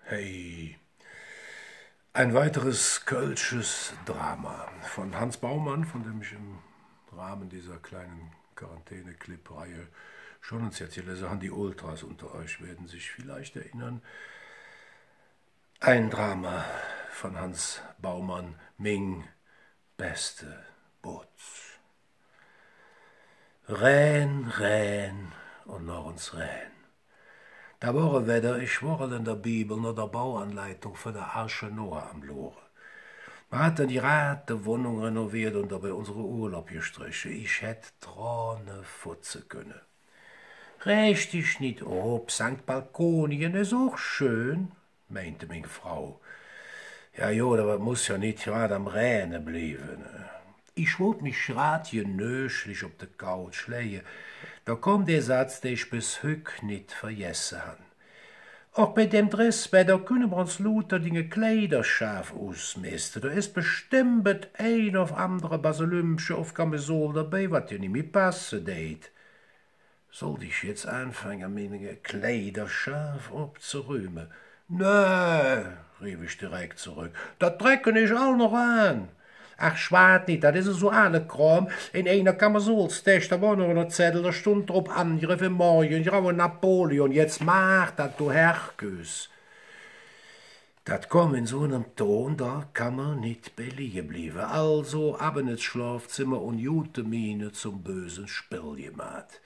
Hey, ein weiteres kölsches Drama von Hans Baumann, von dem ich im Rahmen dieser kleinen Quarantäne-Clip-Reihe schon uns erzähle. Sachen, die Ultras unter euch werden sich vielleicht erinnern. Ein Drama von Hans Baumann, Ming, beste Boots. Rän und noch uns Rän. Da war weder ich war in der Bibel noch der Bauanleitung für der Arche Noah am Lore. Man hat dann die Rate Wohnung renoviert und dabei unsere Urlaub gestrichen. Ich hätte Träne futzen können. Richtig nicht ob, St. Balkonien ist auch schön, meinte meine Frau. Ja, jo, aber muss ja nicht gerade am Rhein bleiben. Ich wollte mich grad genöchlich auf der Couch legen. Da kommt der Satz, den ich bis heute nicht vergessen han. Auch bei dem Dresswetter können wir uns lauter Dinge Kleider scharf ausmisten. Da ist bestimmt ein auf andere Baselümsche auf Kamisol dabei, was dir nicht mehr passen deit. Sollte ich jetzt anfangen, meine Kleider scharf abzuräumen? Nö, rief ich direkt zurück, das trecken ich all noch an. Ach, schwart nicht, das ist so alle Kram. In einer Kamisolstech, da war noch ein Zettel, da stund drauf Angriff im Morgen, graue Napoleon, jetzt mach dat, du Herrgös. Dat kom in so einem Ton, da kann man nicht belegen bleiben. Also ab ins Schlafzimmer und jute Miene zum bösen Spiel gemacht.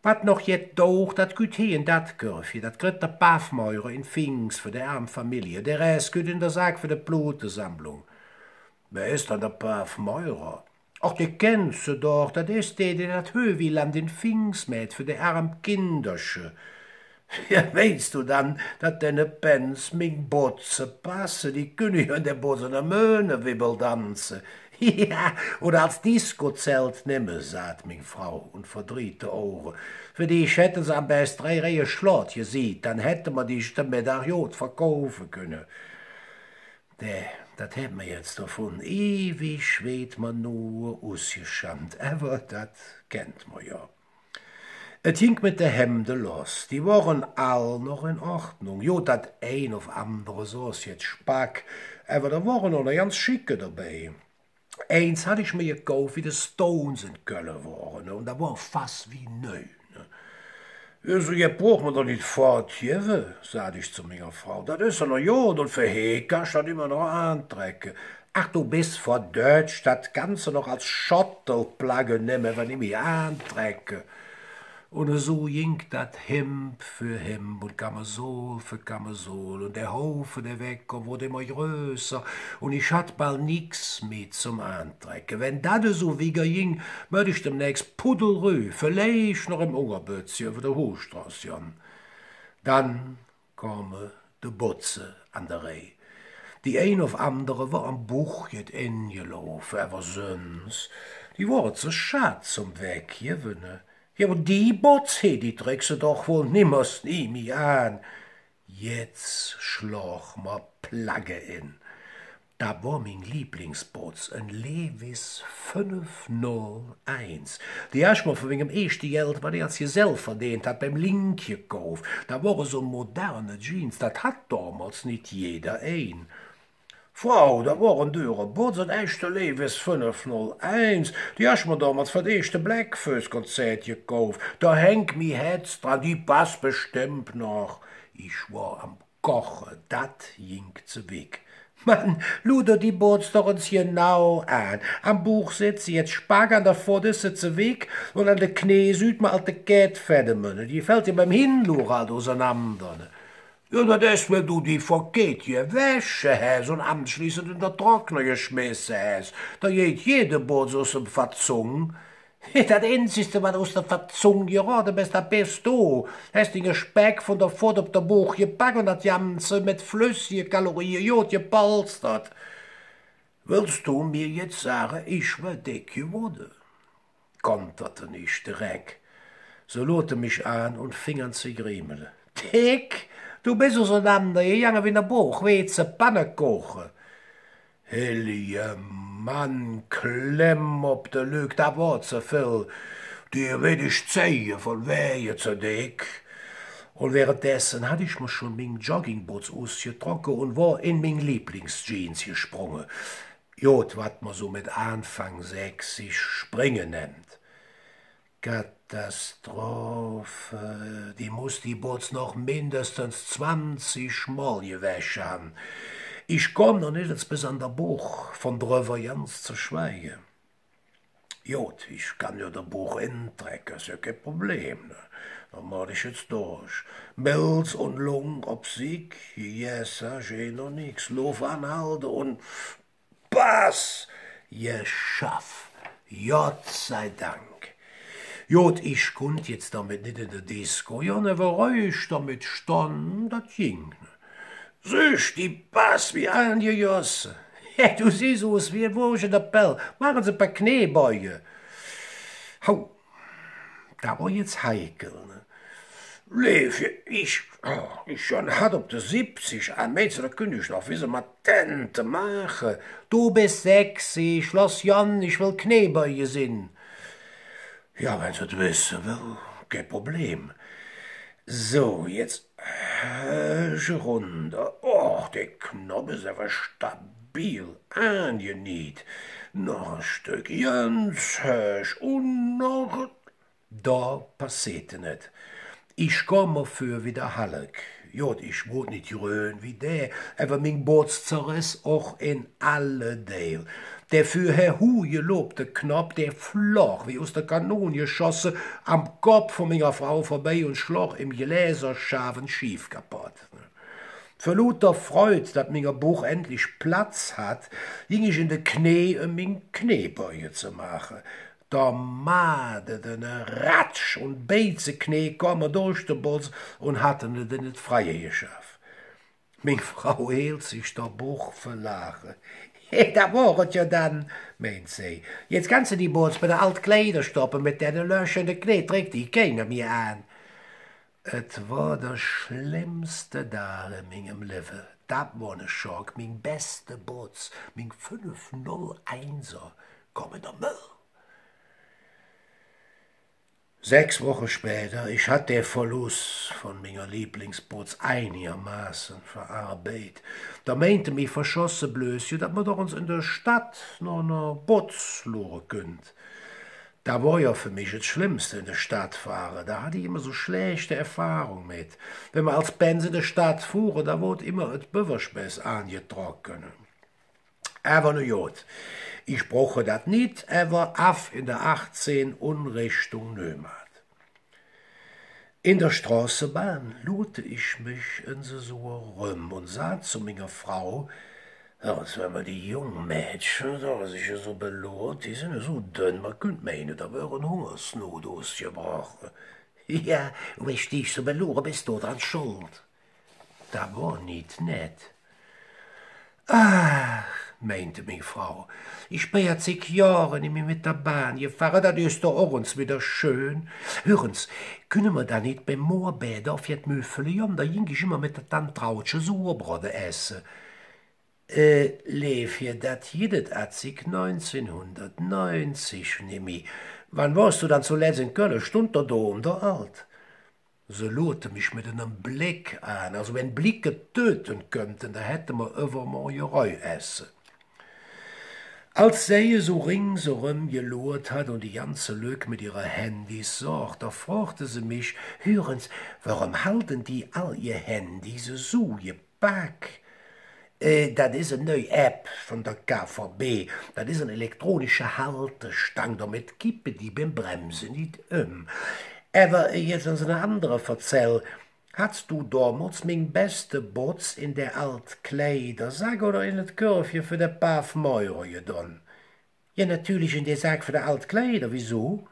Wat noch jet doch, dat güt heen dat Körfje, dat kriegt der Paffmeurer in Pfings für die arme Familie, der Rest güt in der Sack für die Blutesammlung. Wer ist dann der Paffmeurer? Ach, die kennst du doch, dat ist der dat Höhwieland in Pfings mäht für die arme Kindersche. Ja, weißt du dann, dat deine Pens mig Botze passe, die können ja in der Botze der Möhnewibbel tanzen. Ja, oder als Disco-Zelt nehmen, sagt meine Frau und verdreht die Ohren. Für die hätten sie am besten 3 Reihen Schlott gesehen, dann hätten wir die Medaillon verkaufen können. Das hätten wir jetzt davon. Ewig schweht man nur ausgeschammt, aber das kennt man ja. Et hing mit de Hemde los, die waren all noch in Ordnung. Jo, dat ein of andere so's jetzt Spack, aber da waren noch ganz schicke dabei. Eins hatte ich mir gekauft, wie die Stones in Köln waren, und da war fast wie neu. Also, ihr braucht mir doch nicht fortgeben, sagte ich zu meiner Frau. Das ist ja noch Jod und für Heka statt immer noch antrecken. Ach, du bist verdeutscht, das Ganze noch als Schottelplagge nehmen, wenn ich mich antrecke. Und so ging dat Hemd für Hemd und Kamisol für Kamisol und der Haufen der Wecker wurde immer größer und ich hatt bald nix mit zum Antrecken. Wenn dat so wie ging, möcht ich demnächst Pudelrö, vielleicht noch im Ungerbötzchen für der Hochstraße. Dann komme de Botze an der Reihe. Die ein auf andere war am Buch jet ingelaufen, aber sonst, die waren zu schad zum Weggewinnen. Ja, aber die Bots, die trägst du doch wohl nimmers nie mehr an. Jetzt schlag ma Plagge in. Da war mein Lieblingsbots, ein Lewis 501. Die hast mir von wegen ersten Geld, was er selber verdient hat, beim Link gekauft. Da war so moderne Jeans, das hat damals nicht jeder ein. Frau, da waren dure Bots, ein echter Lewis 501. Die hast mir damals für das erste Blackface-Konzert gekauft. Da hängt mi Herz dran, die passt bestimmt noch. Ich war am Kochen, dat ging zu weg. Mann, luder die Bots doch uns genau an. Am Buch sitzt jetzt Spag an der Pfote sitze weg und an de Knie süd ma alte Kätfedemünne. Die fällt dir beim Hinluch halt auseinander. Ja, das ist, wenn du die verkehrte Wäsche hast und anschließend in der Trockner geschmissen hast. Da geht jede Boot aus dem Verzung. Das Einzige, was aus der Verzung gerade bist, das bist du. Hast den Speck von der Pfote auf der Buch gepackt und das Ganze mit flüssigen Kalorien Jod gepolstert. Willst du mir jetzt sagen, ich war dick geworden? Konterte nicht direkt. So lurte mich an und fing an zu griemeln. Dick? Du bist auseinander gegangen wie ne Buchweze Panne kochen. Heilige Mann, klemm op de Lüg, da war zu viel. Dir will ich zeigen, von wer zu dick. Und währenddessen hatte ich mir schon mein Joggingboots ausgetrocknet und war in mein Lieblingsjeans gesprungen. Jod, wat man so mit Anfang 6 springen nennt. Katastrophe, die muss die Boots noch mindestens 20 Mal gewäscht haben. Ich komm noch nicht bis an der Buch, von drüber ganz zu schweigen. Jod, ich kann ja der Buch intrecken, ist ja kein Problem. Ne? Dann mach ich jetzt durch. Milz und Lung ob Sieg, yes, ich noch nix. Lauf anhalten und Pass! Geschaff! Gott sei Dank! Jod, ich konnt jetzt damit nicht in der Disco, ja, ne, war ich damit stand, das ging. Süß, die Pass wie angejossen. Ja, du siehst aus wie ein Wursch in der Pell. Machen Sie ein paar Kniebeuge. Hau, da war jetzt heikel, ne? Leef, ich schon hat op de 70 an Mädchen, da künn ich noch wie mal Tente machen. Du bist 60, Schloss Jan, ich will Kniebeuge sinn. Ja, wenn sie das wissen will, kein Problem. So, jetzt runter. Och, der Knopf ist aber stabil, angeniet. Noch ein Stück ganz höch und noch... Da passierte nicht. Ich komme für wieder Halleck. Jod, ich wohnt nicht grün wie der, aber mein Boots zerriss auch in alle Deel. Der für Herr Hu gelobte Knopf, der floch wie aus der Kanone geschossen am Kopf von meiner Frau vorbei und schloch im Gläserscharfen schief kaputt. Für lauter Freud, dat minger Buch endlich Platz hat, ging ich in de Knie, min Kniebeuge zu machen. Da madete ne Ratsch und Beizeknie kommen durch de Bots und hatten es in het Freie geschafft. Min Frau hielt sich der Buch verlachen. Da war es ja dann, meint sie. Jetzt kannst du die Bots bei der Altkleider stoppen, mit der löschende Knie trägt die keiner mehr an. Et war der schlimmste Tag in meinem Leben. Dat war ne Schock, mein beste Bots, mein 501er, komm in der Müll. 6 Wochen später, ich hatte den Verlust von meiner Lieblingsboots einigermaßen verarbeitet. Da meinte mich verschossen Blöschen, dass wir doch uns in der Stadt noch ne Boots luren könnt. Da war ja für mich das Schlimmste in der Stadt fahren. Da hatte ich immer so schlechte Erfahrung mit. Wenn wir als Benz in der Stadt fuhren, da wurde immer das Büverspäß angetrocknet. Aber nu jod, ich brauche das nicht, er war af in der 18 Unrichtung Neumarkt. In der Straßenbahn lute ich mich in so rum und sah zu meiner Frau, ja, als wenn man die jungen Mädchen, da sich ja so belohnt, die sind ja so dünn, man könnte meinen, da wäre Hungersnot ausgebrochen. Ja, wenn ich dich so belohnt, bist du dran schuld. Das war nicht nett. Ach, meinte meine Frau, ich bin ja 10 Jahre nicht mehr mit der Bahn gefahren, das ist doch auch uns wieder schön. Hören's, können wir da nicht beim Moorbäder auf jet Müffeli, da ging ich immer mit der Tante Trautsche Sauerbraten essen. Leefje, dat jedet at sich 1990, Nimi. Wann warst du dann zuletzt in Köln? Stund da um der Alt? Sie lurte mich mit einem Blick an, also wenn Blicke töten könnten, da hätte man Übermorgerei essen. Als sie so ringsherum gelurrt hat und die ganze Lück mit ihrer Handys sorgt, da fragte sie mich, hören's, warum halten die all ihr Handys so gepackt? Das ist eine neue App von der KVB. Das ist eine elektronische Haltestange. Damit kippen die beim Bremsen nicht Aber jetzt uns eine andere erzähl. Hast du damals mein beste Bots in der Altkleidersack oder in das Körfchen für den paar Euro getan? Ja, natürlich in der Sack für die Altkleider. Wieso?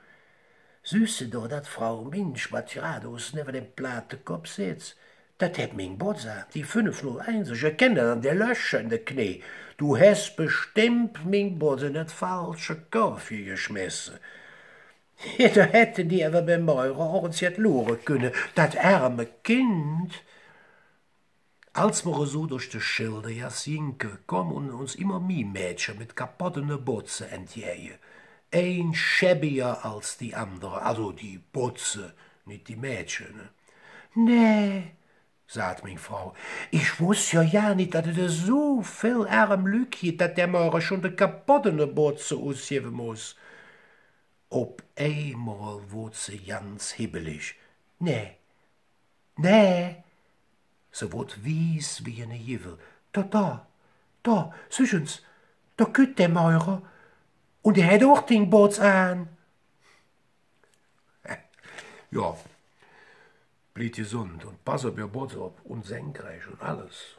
Süße doch, dat Frau Minsch, was gerade aus neben dem Plattenkopf sitzt. Dat heb mein Botsa, die 501, ich kenne dann der Löscher in der Knie. Du hast bestimmt mein Botsa in das falsche Kaffee geschmissen. Ja, da hätten die aber beim Meurer auch uns jetzt luren können, dat arme Kind. Als wir so durch die Schilder Jasinke kommen uns immer mehr Mädchen mit kaputten Botsen entgegen. Ein schäbiger als die andere, also die Botse, nicht die Mädchen. Nee, sagt mein Frau, ich wuss ja nicht, dass es so viel arm Lüg gibt, dass der mir schon de kapottene Botze ausgeben muss. Op einmal wurde sie ganz hibbelig. Nee, nee, sie wurde wies wie eine Jivel. Da, sichens, da kütt der Meurer. Und er hat auch den Boots an. Ja, blieb gesund und pass auf ihr Boots ab und senkreich und alles.